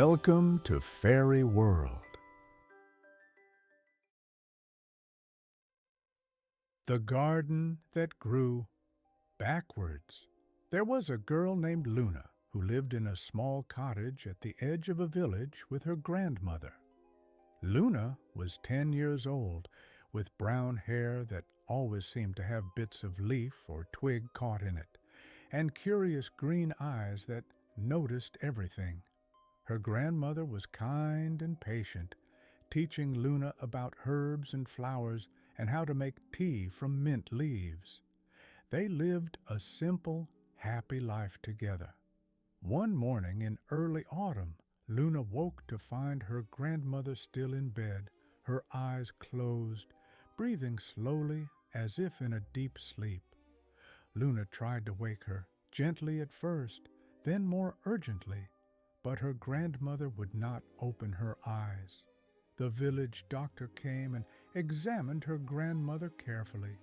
Welcome to Fairy World. The garden that grew backwards. There was a girl named Luna who lived in a small cottage at the edge of a village with her grandmother. Luna was 10 years old, with brown hair that always seemed to have bits of leaf or twig caught in it, and curious green eyes that noticed everything. Her grandmother was kind and patient, teaching Luna about herbs and flowers and how to make tea from mint leaves. They lived a simple, happy life together. One morning in early autumn, Luna woke to find her grandmother still in bed, her eyes closed, breathing slowly as if in a deep sleep. Luna tried to wake her, gently at first, then more urgently, but her grandmother would not open her eyes. The village doctor came and examined her grandmother carefully.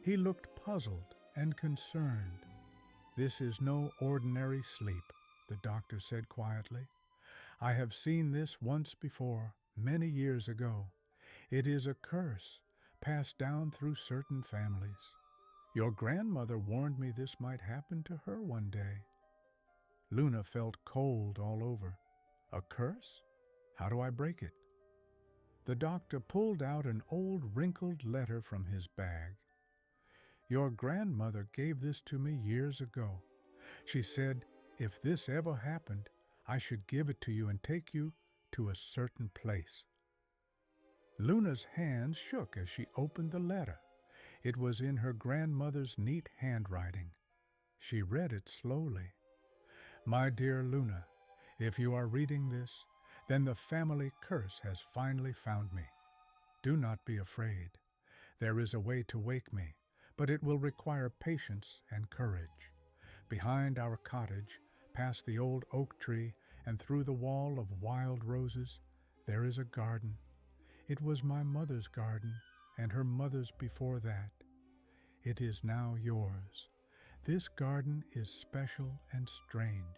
He looked puzzled and concerned. "This is no ordinary sleep," the doctor said quietly. "I have seen this once before, many years ago. It is a curse passed down through certain families. Your grandmother warned me this might happen to her one day." Luna felt cold all over. "A curse? How do I break it?" The doctor pulled out an old wrinkled letter from his bag. "Your grandmother gave this to me years ago. She said if this ever happened, I should give it to you and take you to a certain place." Luna's hands shook as she opened the letter. It was in her grandmother's neat handwriting. She read it slowly. "My dear Luna, if you are reading this, then the family curse has finally found me. Do not be afraid. There is a way to wake me, but it will require patience and courage. Behind our cottage, past the old oak tree and through the wall of wild roses, there is a garden. It was my mother's garden and her mother's before that. It is now yours. This garden is special and strange.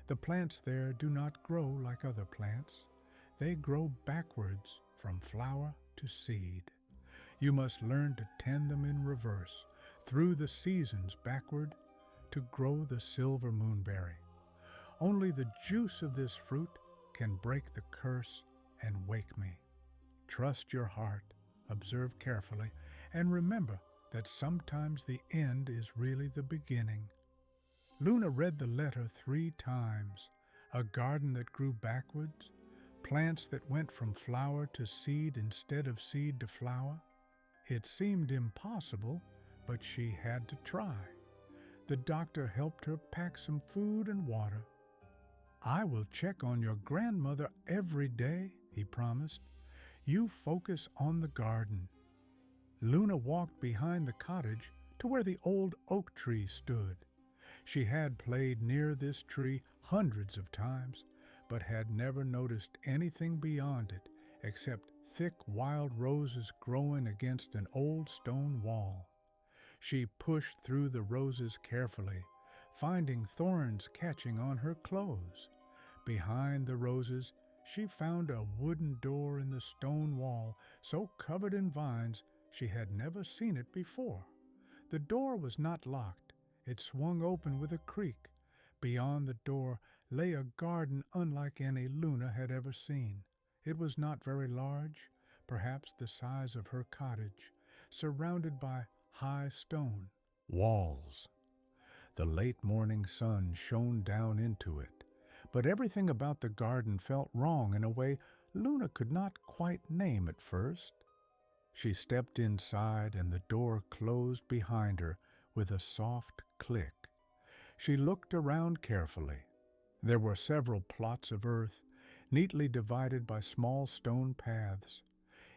The plants there do not grow like other plants. They grow backwards from flower to seed. You must learn to tend them in reverse, through the seasons backward, to grow the silver moonberry. Only the juice of this fruit can break the curse and wake me. Trust your heart, observe carefully, and remember that sometimes the end is really the beginning." Luna read the letter 3 times. A garden that grew backwards, plants that went from flower to seed instead of seed to flower. It seemed impossible, but she had to try. The doctor helped her pack some food and water. "I will check on your grandmother every day," he promised. "You focus on the garden." Luna walked behind the cottage to where the old oak tree stood. She had played near this tree hundreds of times, but had never noticed anything beyond it except thick wild roses growing against an old stone wall. She pushed through the roses carefully, finding thorns catching on her clothes. Behind the roses, she found a wooden door in the stone wall so covered in vines she had never seen it before. The door was not locked. It swung open with a creak. Beyond the door lay a garden unlike any Luna had ever seen. It was not very large, perhaps the size of her cottage, surrounded by high stone walls. The late morning sun shone down into it, but everything about the garden felt wrong in a way Luna could not quite name at first. She stepped inside and the door closed behind her with a soft click. She looked around carefully. There were several plots of earth, neatly divided by small stone paths.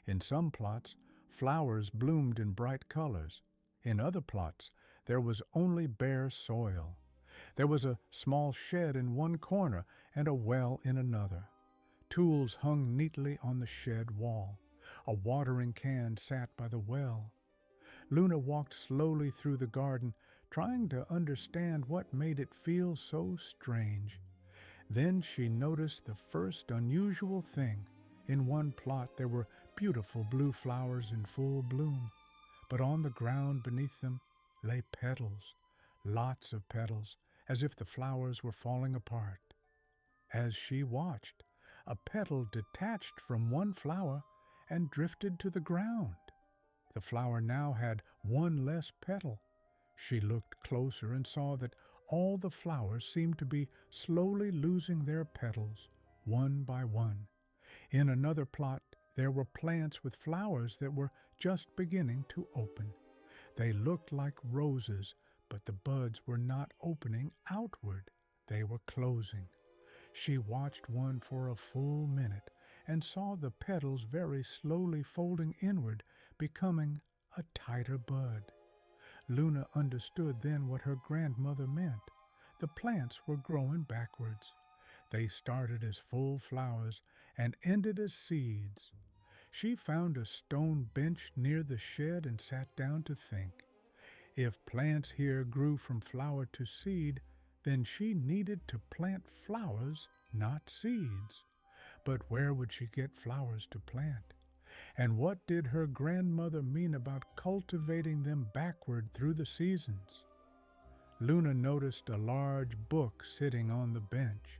In some plots, flowers bloomed in bright colors. In other plots, there was only bare soil. There was a small shed in one corner and a well in another. Tools hung neatly on the shed wall. A watering can sat by the well. Luna walked slowly through the garden, trying to understand what made it feel so strange. Then she noticed the first unusual thing. In one plot there were beautiful blue flowers in full bloom, but on the ground beneath them lay petals, lots of petals, as if the flowers were falling apart. As she watched, a petal detached from one flower and drifted to the ground. The flower now had one less petal. She looked closer and saw that all the flowers seemed to be slowly losing their petals, one by one. In another plot, there were plants with flowers that were just beginning to open. They looked like roses, but the buds were not opening outward. They were closing. She watched one for a full minute and saw the petals very slowly folding inward, becoming a tighter bud. Luna understood then what her grandmother meant. The plants were growing backwards. They started as full flowers and ended as seeds. She found a stone bench near the shed and sat down to think. If plants here grew from flower to seed, then she needed to plant flowers, not seeds. But where would she get flowers to plant? And what did her grandmother mean about cultivating them backward through the seasons? Luna noticed a large book sitting on the bench,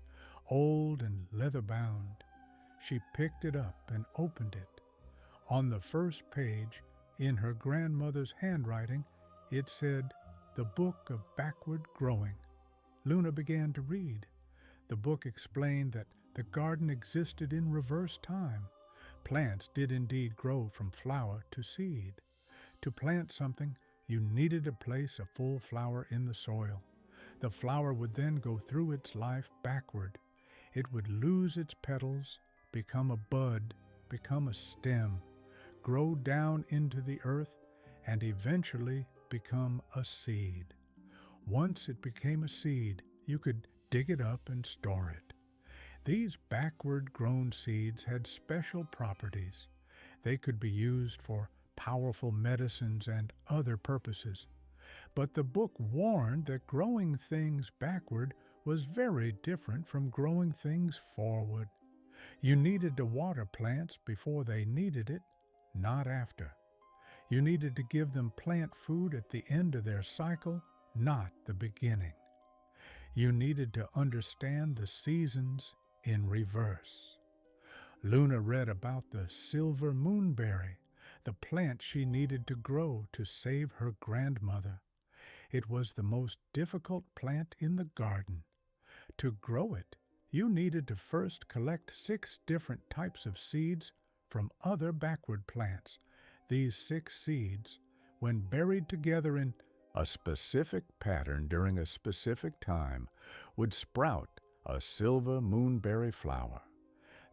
old and leather-bound. She picked it up and opened it. On the first page, in her grandmother's handwriting, it said, "The Book of Backward Growing." Luna began to read. The book explained that the garden existed in reverse time. Plants did indeed grow from flower to seed. To plant something, you needed to place a full flower in the soil. The flower would then go through its life backward. It would lose its petals, become a bud, become a stem, grow down into the earth, and eventually become a seed. Once it became a seed, you could dig it up and store it. These backward-grown seeds had special properties. They could be used for powerful medicines and other purposes. But the book warned that growing things backward was very different from growing things forward. You needed to water plants before they needed it, not after. You needed to give them plant food at the end of their cycle, not the beginning. You needed to understand the seasons in reverse. Luna read about the silver moonberry, the plant she needed to grow to save her grandmother. It was the most difficult plant in the garden. To grow it, you needed to first collect 6 different types of seeds from other backward plants. These 6 seeds, when buried together in a specific pattern during a specific time, would sprout a silver moonberry flower.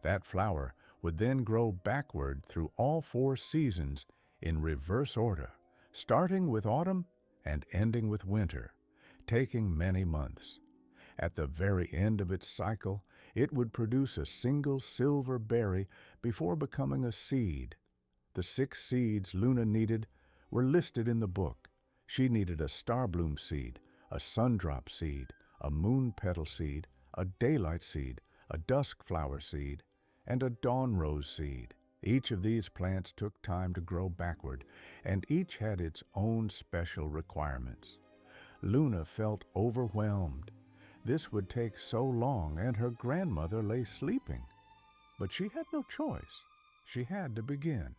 That flower would then grow backward through all 4 seasons in reverse order, starting with autumn and ending with winter, taking many months. At the very end of its cycle, it would produce a single silver berry before becoming a seed. The 6 seeds Luna needed were listed in the book. She needed a starbloom seed, a sundrop seed, a moon petal seed, a daylight seed, a dusk flower seed, and a dawn rose seed. Each of these plants took time to grow backward, and each had its own special requirements. Luna felt overwhelmed. This would take so long, and her grandmother lay sleeping. But she had no choice. She had to begin.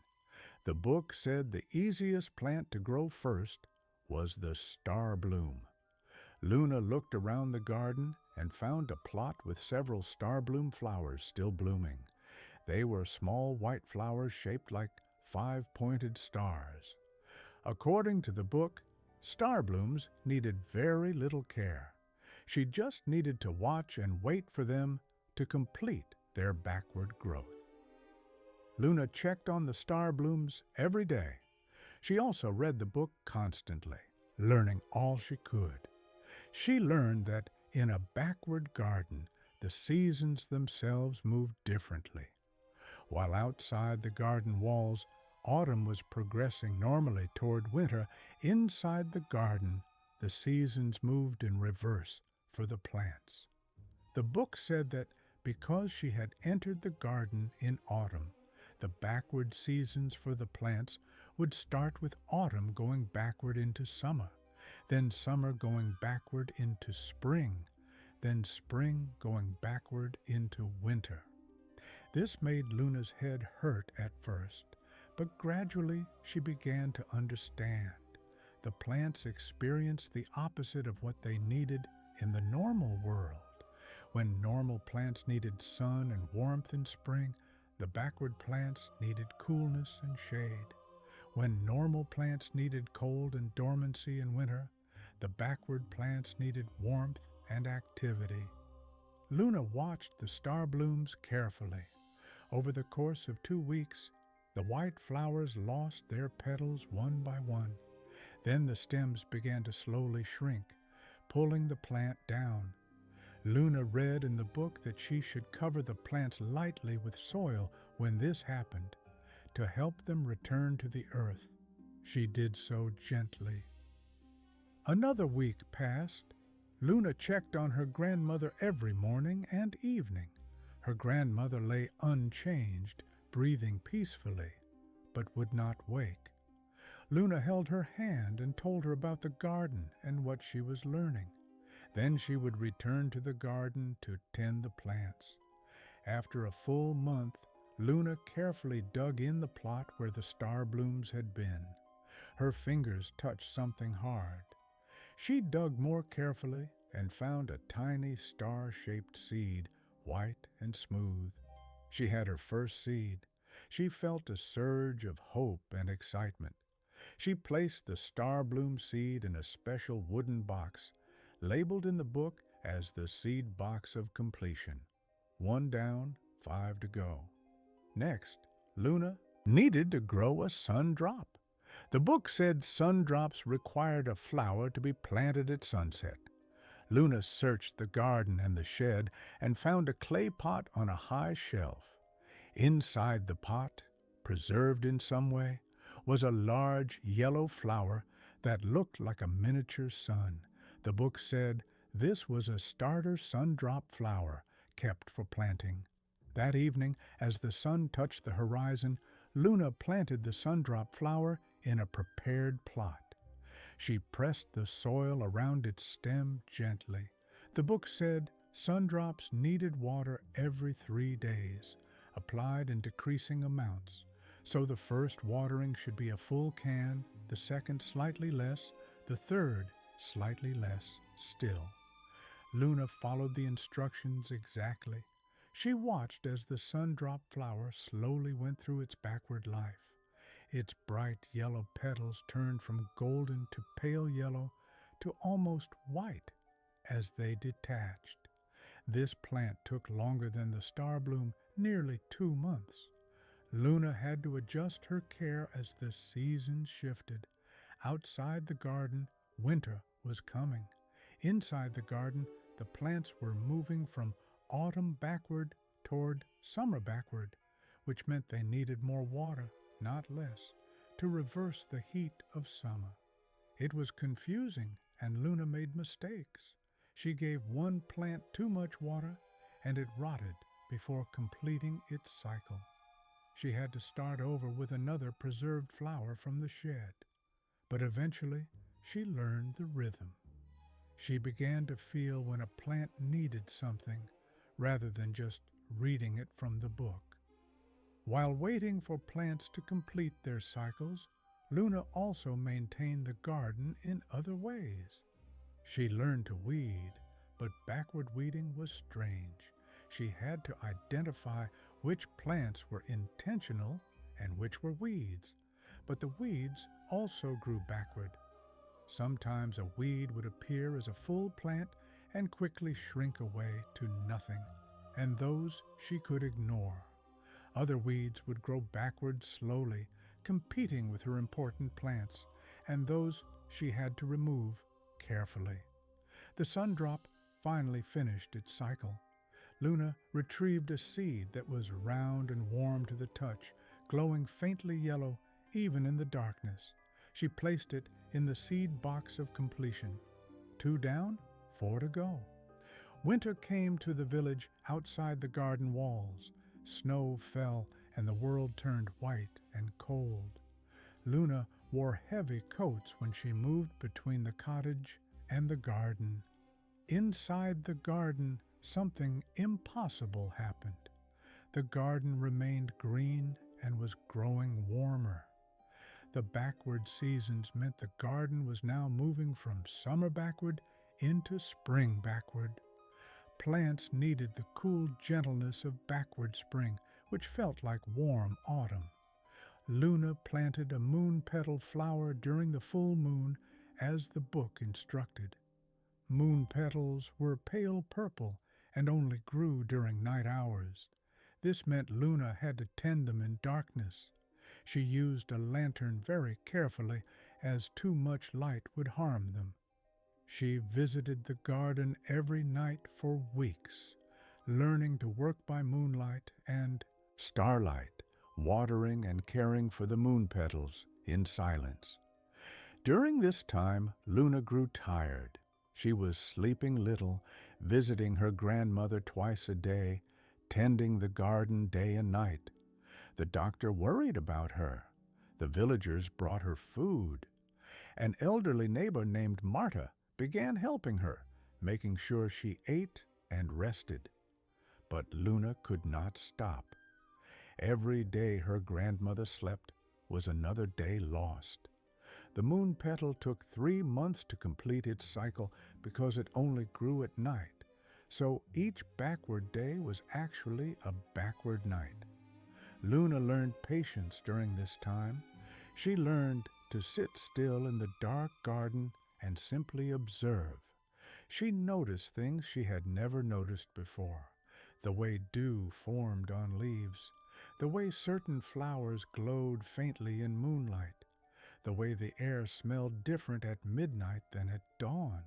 The book said the easiest plant to grow first was the starbloom. Luna looked around the garden and found a plot with several starbloom flowers still blooming. They were small white flowers shaped like 5-pointed stars. According to the book, starblooms needed very little care. She just needed to watch and wait for them to complete their backward growth. Luna checked on the starblooms every day. She also read the book constantly, learning all she could. She learned that in a backward garden, the seasons themselves moved differently. While outside the garden walls, autumn was progressing normally toward winter. Inside the garden, the seasons moved in reverse for the plants. The book said that because she had entered the garden in autumn, the backward seasons for the plants would start with autumn going backward into summer, then summer going backward into spring, then spring going backward into winter. This made Luna's head hurt at first, but gradually she began to understand. The plants experienced the opposite of what they needed in the normal world. When normal plants needed sun and warmth in spring, the backward plants needed coolness and shade. When normal plants needed cold and dormancy in winter, the backward plants needed warmth and activity. Luna watched the star blooms carefully. Over the course of 2 weeks, the white flowers lost their petals one by one. Then the stems began to slowly shrink, pulling the plant down. Luna read in the book that she should cover the plants lightly with soil when this happened, to help them return to the earth. She did so gently. Another week passed. Luna checked on her grandmother every morning and evening. Her grandmother lay unchanged, breathing peacefully, but would not wake. Luna held her hand and told her about the garden and what she was learning. Then she would return to the garden to tend the plants. After a full month, Luna carefully dug in the plot where the star blooms had been. Her fingers touched something hard. She dug more carefully and found a tiny star-shaped seed, white and smooth. She had her first seed. She felt a surge of hope and excitement. She placed the star bloom seed in a special wooden box, labeled in the book as the seed box of completion. 1 down, 5 to go. Next, Luna needed to grow a sundrop. The book said sundrops required a flower to be planted at sunset. Luna searched the garden and the shed and found a clay pot on a high shelf. Inside the pot, preserved in some way, was a large yellow flower that looked like a miniature sun. The book said this was a starter sundrop flower kept for planting. That evening, as the sun touched the horizon, Luna planted the sundrop flower in a prepared plot. She pressed the soil around its stem gently. The book said sundrops needed water every 3 days, applied in decreasing amounts. So the first watering should be a full can, the second slightly less, the third slightly less still. Luna followed the instructions exactly. She watched as the sundrop flower slowly went through its backward life. Its bright yellow petals turned from golden to pale yellow to almost white as they detached. This plant took longer than the star bloom, nearly 2 months. Luna had to adjust her care as the seasons shifted. Outside the garden, winter was coming. Inside the garden, the plants were moving from autumn backward toward summer backward, which meant they needed more water, not less, to reverse the heat of summer. It was confusing, and Luna made mistakes. She gave one plant too much water, and it rotted before completing its cycle. She had to start over with another preserved flower from the shed. But eventually, she learned the rhythm. She began to feel when a plant needed something, rather than just reading it from the book. While waiting for plants to complete their cycles, Luna also maintained the garden in other ways. She learned to weed, but backward weeding was strange. She had to identify which plants were intentional and which were weeds, but the weeds also grew backward. Sometimes a weed would appear as a full plant and quickly shrink away to nothing, and those she could ignore. Other weeds would grow backward slowly, competing with her important plants, and those she had to remove carefully. The sundrop finally finished its cycle. Luna retrieved a seed that was round and warm to the touch, glowing faintly yellow even in the darkness. She placed it in the seed box of completion. 2 down, 4 to go. Winter came to the village outside the garden walls. Snow fell and the world turned white and cold. Luna wore heavy coats when she moved between the cottage and the garden. Inside the garden, something impossible happened. The garden remained green and was growing warmer. The backward seasons meant the garden was now moving from summer backward into spring backward. Plants needed the cool gentleness of backward spring, which felt like warm autumn. Luna planted a moon petal flower during the full moon as the book instructed. Moon petals were pale purple and only grew during night hours. This meant Luna had to tend them in darkness. She used a lantern very carefully, as too much light would harm them. She visited the garden every night for weeks, learning to work by moonlight and starlight, watering and caring for the moon petals in silence. During this time, Luna grew tired. She was sleeping little, visiting her grandmother twice a day, tending the garden day and night. The doctor worried about her. The villagers brought her food. An elderly neighbor named Marta began helping her, making sure she ate and rested. But Luna could not stop. Every day her grandmother slept was another day lost. The moon petal took 3 months to complete its cycle because it only grew at night, so each backward day was actually a backward night. Luna learned patience during this time. She learned to sit still in the dark garden and simply observe. She noticed things she had never noticed before: the way dew formed on leaves, the way certain flowers glowed faintly in moonlight, the way the air smelled different at midnight than at dawn.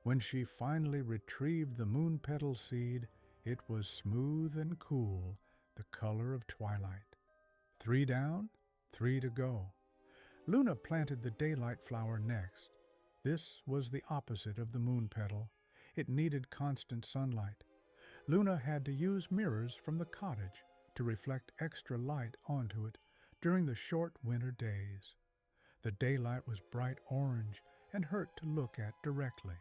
When she finally retrieved the moon petal seed, it was smooth and cool, the color of twilight. 3 down, 3 to go. Luna planted the daylight flower next. This was the opposite of the moon petal. It needed constant sunlight. Luna had to use mirrors from the cottage to reflect extra light onto it during the short winter days. The daylight was bright orange and hurt to look at directly.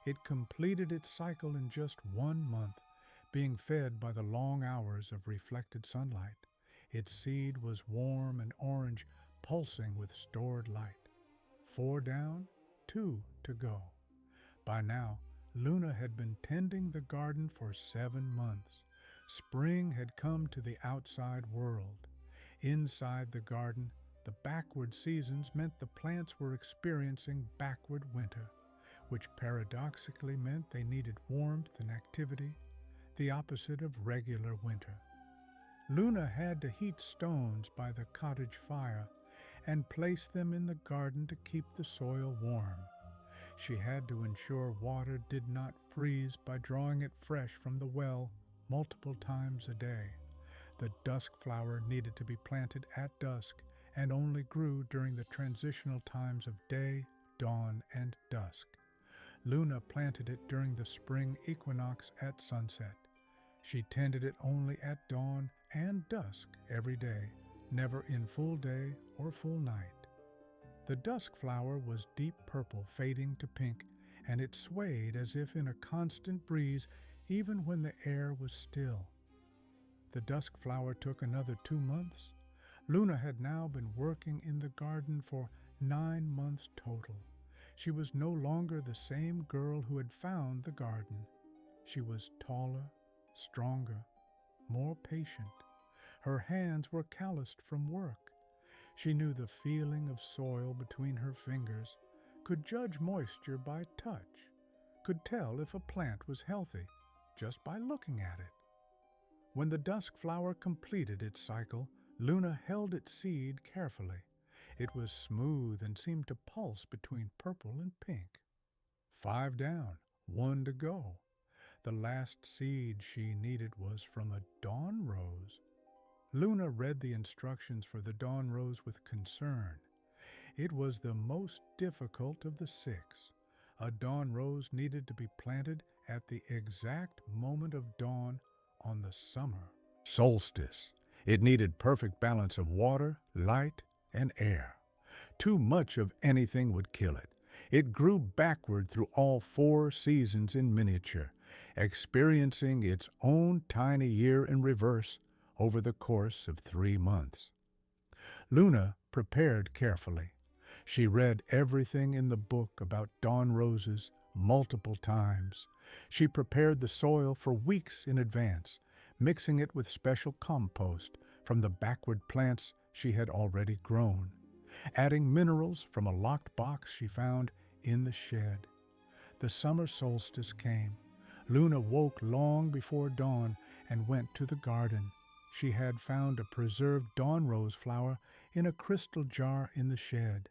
It completed its cycle in just 1 month, being fed by the long hours of reflected sunlight. Its seed was warm and orange, pulsing with stored light. 4 down, 2 to go. By now, Luna had been tending the garden for 7 months. Spring had come to the outside world. Inside the garden, the backward seasons meant the plants were experiencing backward winter, which paradoxically meant they needed warmth and activity, the opposite of regular winter. Luna had to heat stones by the cottage fire and place them in the garden to keep the soil warm. She had to ensure water did not freeze by drawing it fresh from the well multiple times a day. The dusk flower needed to be planted at dusk and only grew during the transitional times of day, dawn, and dusk. Luna planted it during the spring equinox at sunset. She tended it only at dawn and dusk every day, never in full day or full night. The dusk flower was deep purple, fading to pink, and it swayed as if in a constant breeze even when the air was still. The dusk flower took another 2 months. Luna had now been working in the garden for 9 months total. She was no longer the same girl who had found the garden. She was taller, stronger, more patient. Her hands were calloused from work. She knew the feeling of soil between her fingers, could judge moisture by touch, could tell if a plant was healthy just by looking at it. When the dusk flower completed its cycle, Luna held its seed carefully. It was smooth and seemed to pulse between purple and pink. 5 down, 1 to go. The last seed she needed was from a dawn rose. Luna read the instructions for the dawn rose with concern. It was the most difficult of the 6. A dawn rose needed to be planted at the exact moment of dawn on the summer solstice. It needed perfect balance of water, light, and air. Too much of anything would kill it. It grew backward through all 4 seasons in miniature, experiencing its own tiny year in reverse over the course of 3 months. Luna prepared carefully. She read everything in the book about dawn roses multiple times. She prepared the soil for weeks in advance, mixing it with special compost from the backward plants she had already grown, adding minerals from a locked box she found in the shed. The summer solstice came. Luna woke long before dawn and went to the garden. She had found a preserved dawn rose flower in a crystal jar in the shed.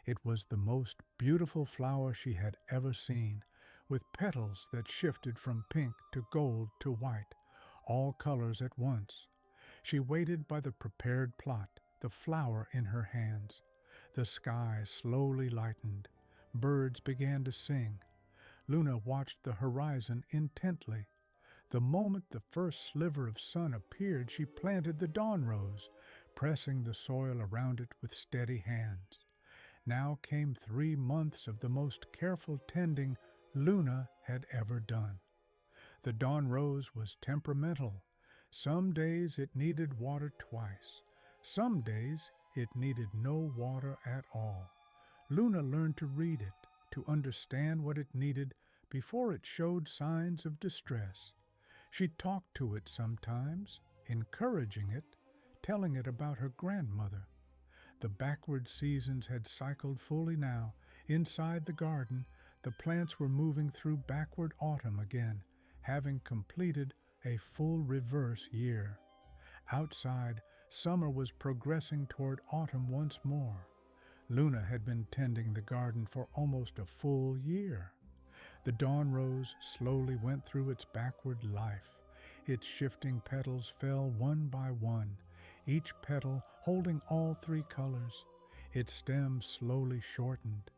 It was the most beautiful flower she had ever seen, with petals that shifted from pink to gold to white, all colors at once. She waited by the prepared plot, the flower in her hands. The sky slowly lightened. Birds began to sing. Luna watched the horizon intently. The moment the first sliver of sun appeared, she planted the dawn rose, pressing the soil around it with steady hands. Now came 3 months of the most careful tending Luna had ever done. The dawn rose was temperamental. Some days it needed water twice. Some days it needed no water at all. Luna learned to read it, to understand what it needed before it showed signs of distress. She talked to it sometimes, encouraging it, telling it about her grandmother. The backward seasons had cycled fully now. Inside the garden, the plants were moving through backward autumn again, having completed a full reverse year. Outside, summer was progressing toward autumn once more. Luna had been tending the garden for almost a full year. The dawn rose slowly went through its backward life. Its shifting petals fell one by one, each petal holding all 3 colors. Its stem slowly shortened.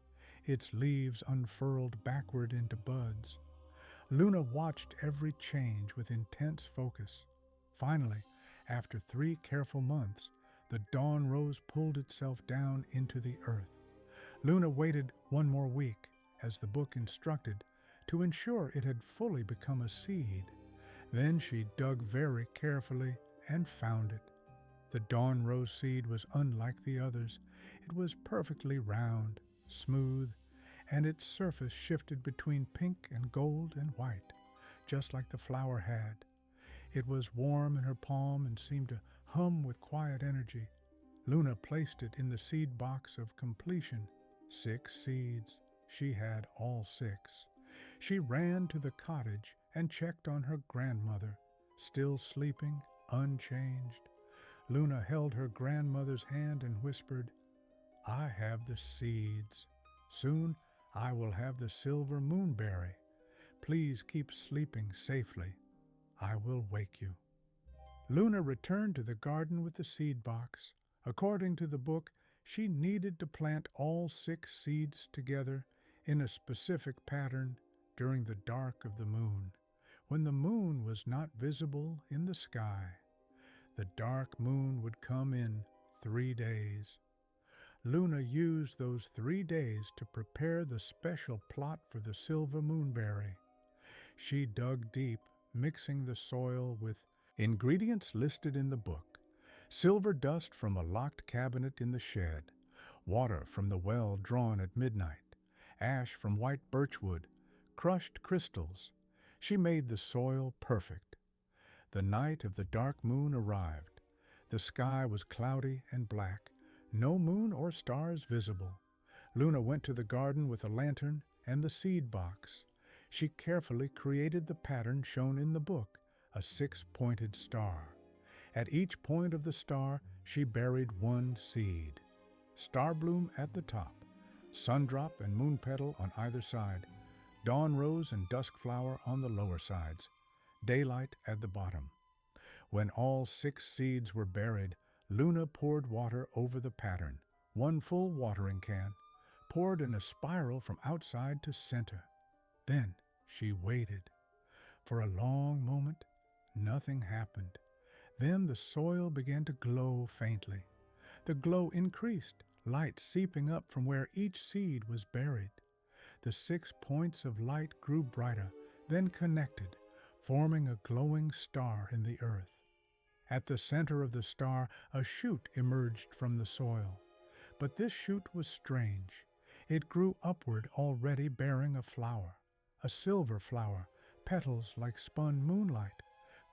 Its leaves unfurled backward into buds. Luna watched every change with intense focus. Finally, after 3 careful months, the dawn rose pulled itself down into the earth. Luna waited 1 more week, as the book instructed, to ensure it had fully become a seed. Then she dug very carefully and found it. The dawn rose seed was unlike the others. It was perfectly round, smooth, and its surface shifted between pink and gold and white, just like the flower had. It was warm in her palm and seemed to hum with quiet energy. Luna placed it in the seed box of completion. 6 seeds. She had all 6. She ran to the cottage and checked on her grandmother, still sleeping, unchanged. Luna held her grandmother's hand and whispered, "I have the seeds. Soon I will have the silver moonberry. Please keep sleeping safely. I will wake you." Luna returned to the garden with the seed box. According to the book, she needed to plant all 6 seeds together in a specific pattern during the dark of the moon, when the moon was not visible in the sky. The dark moon would come in 3 days. Luna used those 3 days to prepare the special plot for the silver moonberry. She dug deep, mixing the soil with ingredients listed in the book: silver dust from a locked cabinet in the shed, water from the well drawn at midnight, ash from white birchwood, crushed crystals. She made the soil perfect. The night of the dark moon arrived. The sky was cloudy and black, no moon or stars visible. Luna went to the garden with a lantern and the seed box. She carefully created the pattern shown in the book, a 6-pointed star. At each point of the star, she buried 1 seed. Starbloom at the top, sundrop and moon petal on either side, dawn rose and dusk flower on the lower sides, daylight at the bottom. When all 6 seeds were buried, Luna poured water over the pattern, 1 full watering can, poured in a spiral from outside to center. Then she waited. For a long moment, nothing happened. Then the soil began to glow faintly. The glow increased, light seeping up from where each seed was buried. The 6 points of light grew brighter, then connected, forming a glowing star in the earth. At the center of the star, a shoot emerged from the soil. But this shoot was strange. It grew upward, already bearing a flower, a silver flower, petals like spun moonlight,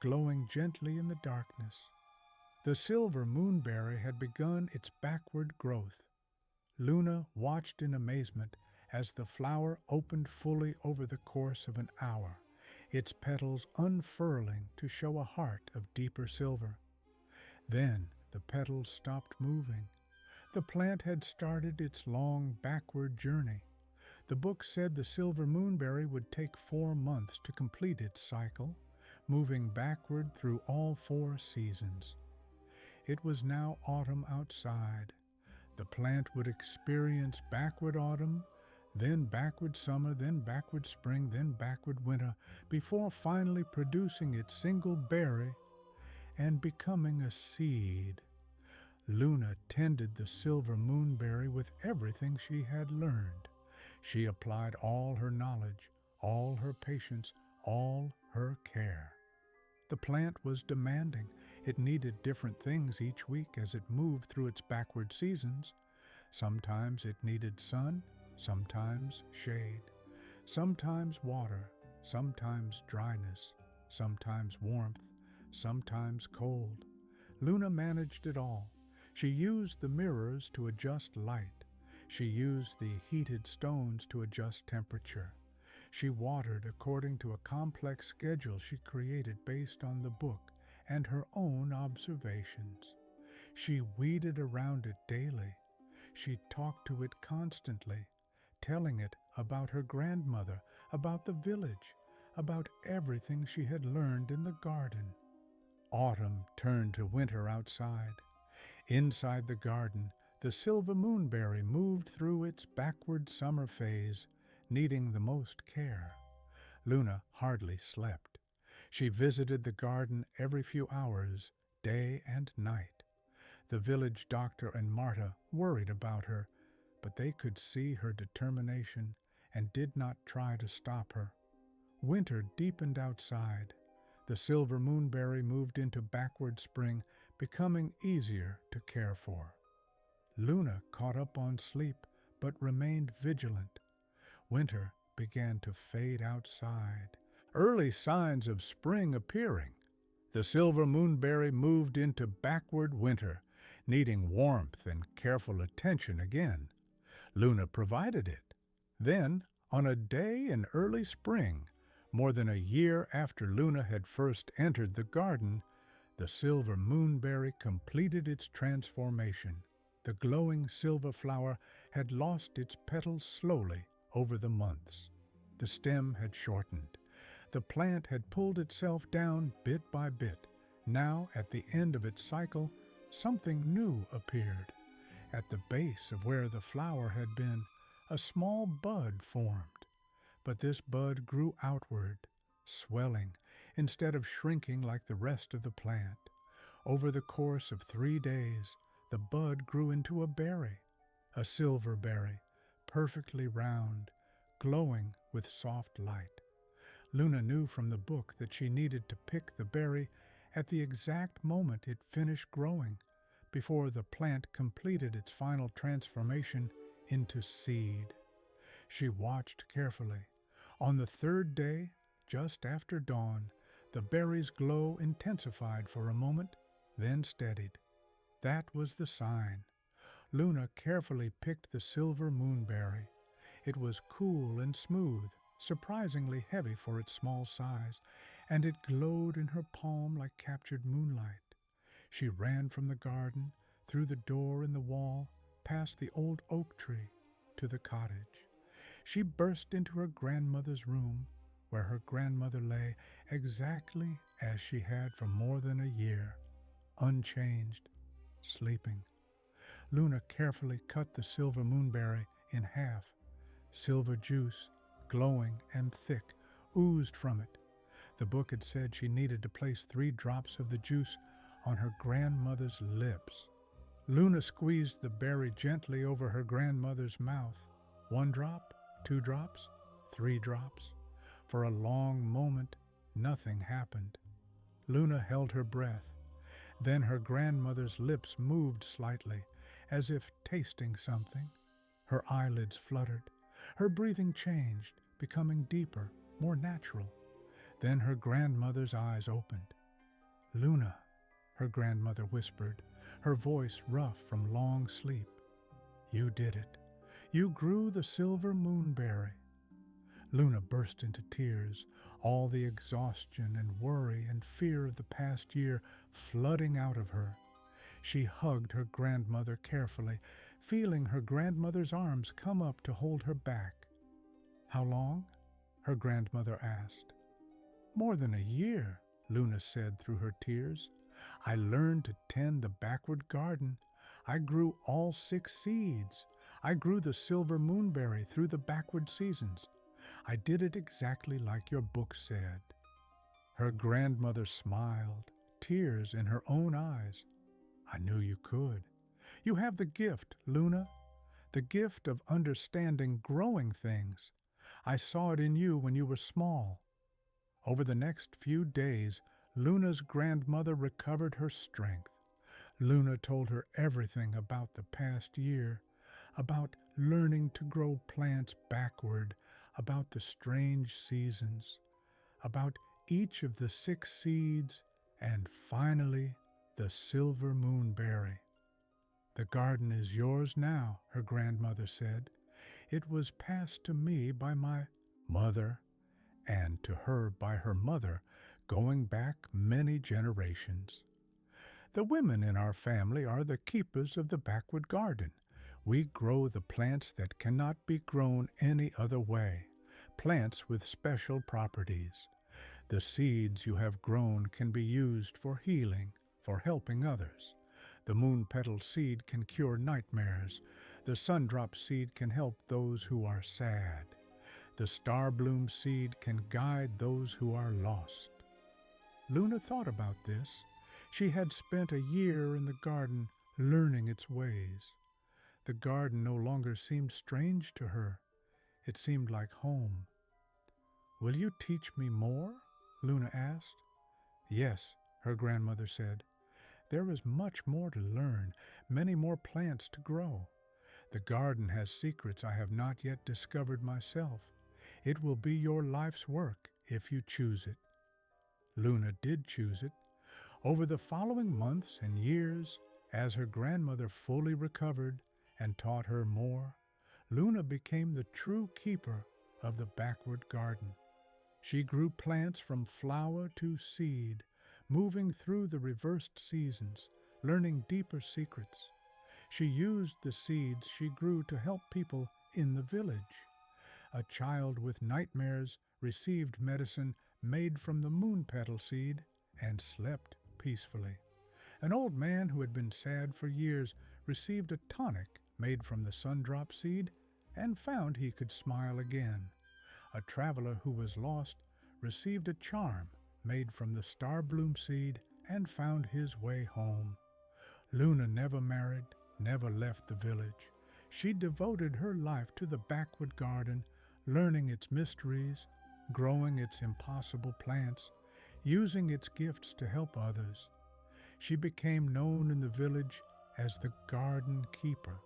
glowing gently in the darkness. The silver moonberry had begun its backward growth. Luna watched in amazement as the flower opened fully over the course of an hour, its petals unfurling to show a heart of deeper silver. Then the petals stopped moving. The plant had started its long backward journey. The book said the silver moonberry would take 4 months to complete its cycle, moving backward through all 4 seasons. It was now autumn outside. The plant would experience backward autumn, then backward summer, then backward spring, then backward winter, before finally producing its single berry and becoming a seed. Luna tended the silver moonberry with everything she had learned. She applied all her knowledge, all her patience, all her care. The plant was demanding. It needed different things each week as it moved through its backward seasons. Sometimes it needed sun, sometimes shade, sometimes water, sometimes dryness, sometimes warmth, sometimes cold. Luna managed it all. She used the mirrors to adjust light. She used the heated stones to adjust temperature. She watered according to a complex schedule she created based on the book and her own observations. She weeded around it daily. She talked to it constantly, telling it about her grandmother, about the village, about everything she had learned in the garden. Autumn turned to winter outside. Inside the garden, the silver moonberry moved through its backward summer phase, needing the most care. Luna hardly slept. She visited the garden every few hours, day and night. The village doctor and Marta worried about her, but they could see her determination and did not try to stop her. Winter deepened outside. The silver moonberry moved into backward spring, becoming easier to care for. Luna caught up on sleep, but remained vigilant. Winter began to fade outside. Early signs of spring appearing. The silver moonberry moved into backward winter, needing warmth and careful attention again. Luna provided it. Then, on a day in early spring, more than a year after Luna had first entered the garden, the silver moonberry completed its transformation. The glowing silver flower had lost its petals slowly over the months. The stem had shortened. The plant had pulled itself down bit by bit. Now, at the end of its cycle, something new appeared. At the base of where the flower had been, a small bud formed. But this bud grew outward, swelling, instead of shrinking like the rest of the plant. Over the course of 3 days, the bud grew into a berry, a silver berry, perfectly round, glowing with soft light. Luna knew from the book that she needed to pick the berry at the exact moment it finished growing, before the plant completed its final transformation into seed. She watched carefully. On the 3rd day, just after dawn, the berry's glow intensified for a moment, then steadied. That was the sign. Luna carefully picked the silver moonberry. It was cool and smooth, surprisingly heavy for its small size, and it glowed in her palm like captured moonlight. She ran from the garden, through the door in the wall, past the old oak tree, to the cottage. She burst into her grandmother's room, where her grandmother lay exactly as she had for more than a year, unchanged, sleeping. Luna carefully cut the silver moonberry in half. Silver juice, glowing and thick, oozed from it. The book had said she needed to place 3 drops of the juice on her grandmother's lips. Luna squeezed the berry gently over her grandmother's mouth. 1 drop, 2 drops, 3 drops. For a long moment, nothing happened. Luna held her breath. Then her grandmother's lips moved slightly, as if tasting something. Her eyelids fluttered. Her breathing changed, becoming deeper, more natural. Then her grandmother's eyes opened. "Luna," her grandmother whispered, her voice rough from long sleep. "You did it. You grew the silver moonberry." Luna burst into tears, all the exhaustion and worry and fear of the past year flooding out of her. She hugged her grandmother carefully, feeling her grandmother's arms come up to hold her back. "How long?" her grandmother asked. "More than a year," Luna said through her tears. "I learned to tend the backward garden. I grew all 6 seeds. I grew the silver moonberry through the backward seasons. I did it exactly like your book said." Her grandmother smiled, tears in her own eyes. "I knew you could. You have the gift, Luna, the gift of understanding growing things. I saw it in you when you were small." Over the next few days, Luna's grandmother recovered her strength. Luna told her everything about the past year, about learning to grow plants backward, about the strange seasons, about each of the 6 seeds, and finally, the silver moonberry. "The garden is yours now," her grandmother said. "It was passed to me by my mother, and to her by her mother, going back many generations. The women in our family are the keepers of the backward garden. We grow the plants that cannot be grown any other way, plants with special properties. The seeds you have grown can be used for healing, for helping others. The moon petal seed can cure nightmares. The sundrop seed can help those who are sad. The star bloom seed can guide those who are lost." Luna thought about this. She had spent a year in the garden learning its ways. The garden no longer seemed strange to her. It seemed like home. "Will you teach me more?" Luna asked. "Yes," her grandmother said. "There is much more to learn, many more plants to grow. The garden has secrets I have not yet discovered myself. It will be your life's work if you choose it." Luna did choose it. Over the following months and years, as her grandmother fully recovered and taught her more, Luna became the true keeper of the backward garden. She grew plants from flower to seed, moving through the reversed seasons, learning deeper secrets. She used the seeds she grew to help people in the village. A child with nightmares received medicine made from the moon petal seed and slept peacefully. An old man who had been sad for years received a tonic made from the sundrop seed and found he could smile again. A traveler who was lost received a charm made from the star bloom seed and found his way home. Luna never married, never left the village. She devoted her life to the backward garden, learning its mysteries, growing its impossible plants, using its gifts to help others. She became known in the village as the Garden Keeper,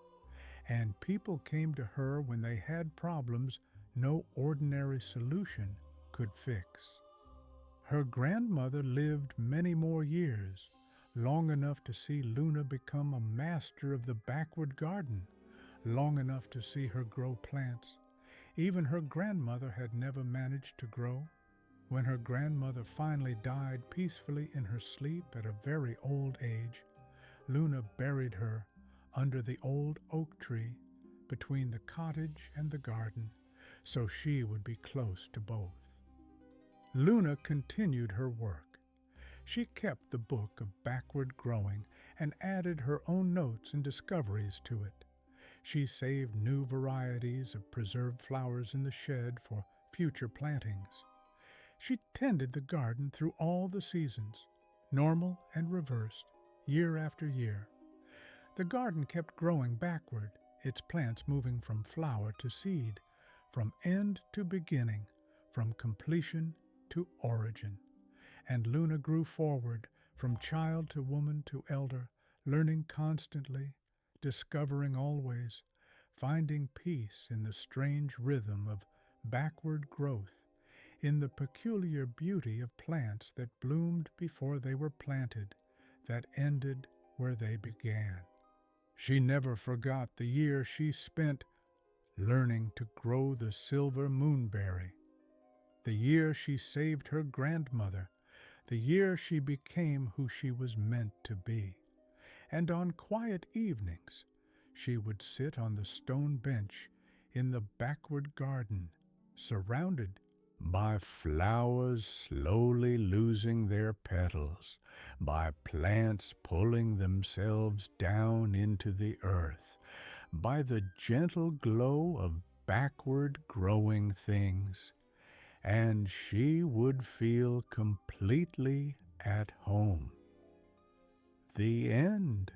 and people came to her when they had problems no ordinary solution could fix. Her grandmother lived many more years, long enough to see Luna become a master of the backward garden, long enough to see her grow plants. Even her grandmother had never managed to grow. When her grandmother finally died peacefully in her sleep at a very old age, Luna buried her under the old oak tree between the cottage and the garden, so she would be close to both. Luna continued her work. She kept the book of backward growing and added her own notes and discoveries to it. She saved new varieties of preserved flowers in the shed for future plantings. She tended the garden through all the seasons, normal and reversed, year after year. The garden kept growing backward, its plants moving from flower to seed, from end to beginning, from completion to origin. And Luna grew forward, from child to woman to elder, learning constantly, discovering always, finding peace in the strange rhythm of backward growth, in the peculiar beauty of plants that bloomed before they were planted, that ended where they began. She never forgot the year she spent learning to grow the silver moonberry, the year she saved her grandmother, the year she became who she was meant to be. And on quiet evenings, she would sit on the stone bench in the backward garden, surrounded by flowers slowly losing their petals, by plants pulling themselves down into the earth, by the gentle glow of backward growing things, and she would feel completely at home. The end.